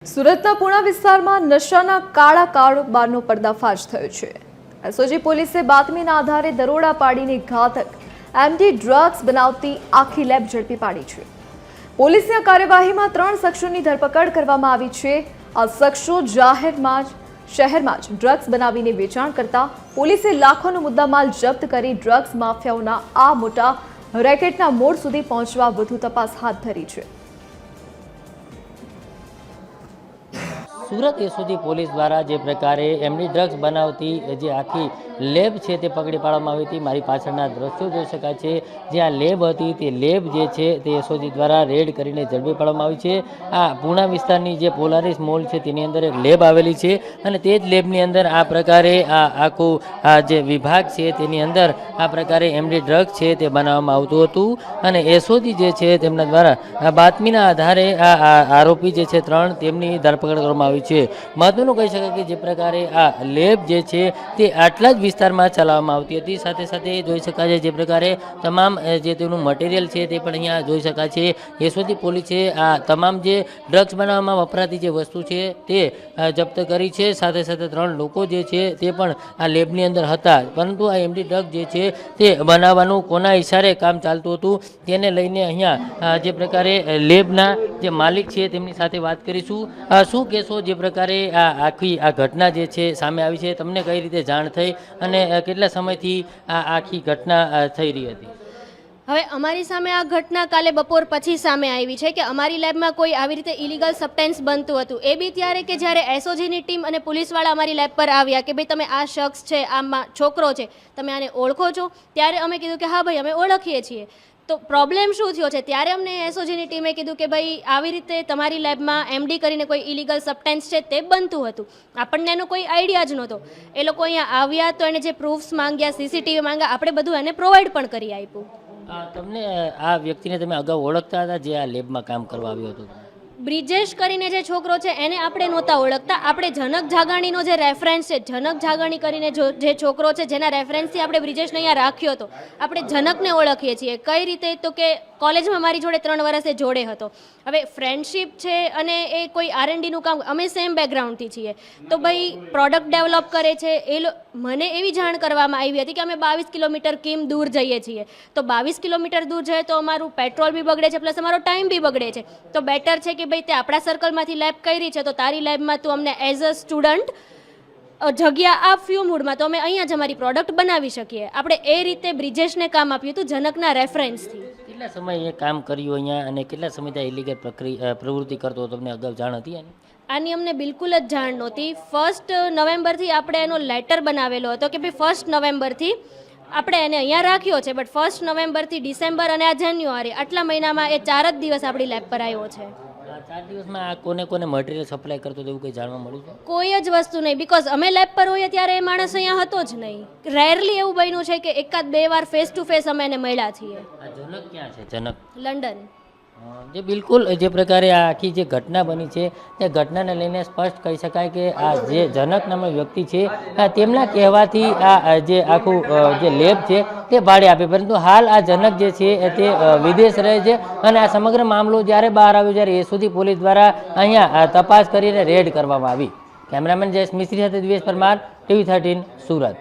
સુરતના પુણા વિસ્તારમાં નશાના કાળા કારોબારનો પર્દાફાશ થયો છે। એસઓજી પોલીસે બાતમીના આધારે દરોડા પાડીને ઘાતક એમડી ડ્રગ્સ બનાવતી આખી લેબ ઝડપી પાડી છે। પોલીસની આ કાર્યવાહીમાં 3 શખ્સોની ધરપકડ કરવામાં આવી છે। આ શખ્સો શહેરમાં જ ડ્રગ્સ બનાવીને વેચાણ કરતા પોલીસે લાખોનો મુદ્દામાલ જપ્ત કરી ડ્રગ્સ માફિયાઓના આ મોટા રેકેટના મોડ સુધી પહોંચવા વધુ તપાસ હાથ ધરી છે। सूरत एसओजी पुलिस द्वारा जे प्रकारे एमनी ड्रग्स बनावती जे आखी लेब है ते पकड़ी पाडवामां आवी हती। मारी पाछळना दृश्यो जोई शकाय छे। जे आ लेब हती ते लेब जे छे ते एसओजी द्वारा रेड करीने झड़पी पाडवामां आवी छे। आ पूना विस्तारनी जे पोलारिस मॉल छे तेनी अंदर एक लेब आवेली छे अने ते ज लेबनी अंदर आ प्रकारे आखुं जे विभाग छे तेनी अंदर आ प्रकारे एमडी ड्रग्स छे ते बनाववामां आवतुं हतुं अने एसओजी जे छे तेमना द्वारा बातमीना आधारे आ आरोपी जे छे 3 तेमनी धरपकड़ करवामां आवी छे। महत्वनुं कही शकाय के जे प्रकारे आ लेब जे छे ते आटला ज विस्तारमां चलाववामां आवती हती। साथे साथे जोई शकाय छे जे प्रकारे तमाम जे तेनुं मटीरियल छे ते पण अहींया जोई शकाय छे। एसओजी पोलीसे आ तमाम जे ड्रग्स बनाववामां वपराती जे वस्तु छे ते जप्त करी छे। साथे साथे 3 लोको जे छे ते पण आ लेबनी अंदर हता, परंतु आ एमडी ड्रग जे छे ते बनाववानुं कोना इशारे काम चालतुं हतुं तेने लईने अहींया जे प्रकारे लेबना जे मालिक छे तेमनी साथे वात करीशुं। शुं कहेशो जे प्रकारे आखी आ घटना जे छे सामे आवी छे, तमने कई रीते जाण थई अने કેટલા સમયથી આ આખી ઘટના થઈ રહી હતી? હવે અમારી સામે આ ઘટના કાલે બપોર પછી સામે આવી છે કે અમારી લેબમાં કોઈ આવી રીતે ઇલીગલ સબસ્ટેન્સ બનતું હતું। એ બી ત્યારે કે જ્યારે એસઓજીની ટીમ અને પોલીસવાળા અમારી લેબ પર આવ્યા કે ભાઈ તમે આ શખ્સ છે, આ છોકરો છે, તમે આને ઓળખો છો? ત્યારે અમે કીધું કે હા ભાઈ અમે ઓળખીએ છીએ। તો પ્રોબ્લેમ શું થયો છે? ત્યારે અમને એસઓજીની ટીમે કીધું કે ભાઈ આવી રીતે તમારી લેબમાં એમડી કરીને કોઈ ઇલીગલ સબસ્ટેન્સ છે તે બનતું હતું। આપણને એનો કોઈ આઈડિયા જ નહોતો। એ લોકો અહીંયા આવ્યા તો એને જે પ્રૂફ્સ માંગ્યા, સીસીટીવી માંગ્યા, આપણે બધું એને પ્રોવાઈડ પણ કરી આપ્યું। તમને આ વ્યક્તિને તમે અગાઉ ઓળખતા હતા જે આ લેબમાં કામ કરવા આવ્યો હતો? બ્રિજેશ કરીને જે છોકરો છે એને આપણે નહોતા ઓળખતા। આપણે જનક જાગાણીનો જે રેફરન્સ છે, જનક જાગાણી કરીને જે છોકરો છે જેના રેફરન્સથી આપણે બ્રિજેશને અહીંયા રાખ્યો હતો, આપણે જનકને ઓળખીએ છીએ। કઈ રીતે? તો કે કોલેજમાં મારી જોડે 3 વર્ષે જોડે હતો। હવે ફ્રેન્ડશિપ છે અને એ કોઈ આરએનડીનું કામ, અમે સેમ બેકગ્રાઉન્ડથી છીએ, તો ભાઈ પ્રોડક્ટ ડેવલપ કરે છે। મને એવી જાણ કરવામાં આવી હતી કે અમે 22 કિલોમીટર કેમ દૂર જઈએ છીએ, તો 22 કિલોમીટર દૂર જઈએ તો અમારું પેટ્રોલ બી બગડે છે, પ્લસ અમારો ટાઈમ બી બગડે છે। તો બેટર છે કે ભાઈ તે આપણા સર્કલમાંથી લેબ કરી છે તો તારી લેબમાં તું અમને એઝ અ સ્ટુડન્ટ જગ્યા આપ ફ્યુ મૂડમાં, તો અમે અહીંયા જ અમારી પ્રોડક્ટ બનાવી શકીએ। આપણે એ રીતે બ્રિજેશને કામ આપ્યું હતું જનકના રેફરન્સથી। કેટલા સમય એ કામ કર્યું અહીંયા અને કેટલા સમયથી ઇલીગલ પ્રવૃત્તિ કરતો તમને અગાઉ જાણ હતી આની? અમને બિલકુલ જ જાણ નહોતી। 1 નવેમ્બરથી આપણે એનો લેટર બનાવેલો હતો કે ભાઈ 1 નવેમ્બરથી આપણે એને અહીંયા રાખ્યો છે, બટ 1 નવેમ્બરથી ડિસેમ્બર અને આ જાન્યુઆરી આટલા મહિનામાં એ 4 જ દિવસ આપણી લેબ પર આવ્યો છે। 4 દિવસમાં આ કોને કોને મટીરિયલ સપ્લાય કરતો એવું કંઈ જાણવા મળ્યું છે? કોઈ જ વસ્તુ નહીં, બિકોઝ અમે લેબ પર હોઈએ ત્યારે એ માણસ અહીંયા હતો જ નહીં। રેરલી એવું બન્યું છે કે 1-2 વાર ફેસ ટુ ફેસ અમે એને મળ્યા છીએ। આ જનક ક્યાં છે? જનક લંડન। જે બિલકુલ જે પ્રકારે આ આખી જે ઘટના બની છે તે ઘટનાને લઈને સ્પષ્ટ કહી શકાય કે આ જે જનક નામનો વ્યક્તિ છે તેમના કહેવાથી આ જે આખું જે લેબ છે તે ભાડે આપે, પરંતુ હાલ આ જનક જે છે તે વિદેશ રહે છે અને આ સમગ્ર મામલો જ્યારે બહાર આવ્યો ત્યારે એસઓજી પોલીસ દ્વારા અહીંયા તપાસ કરીને રેડ કરવામાં આવી। કેમેરામેન જયેશ મિસ્ત્રી સાથે દિવેશ પરમાર, TV13 સુરત।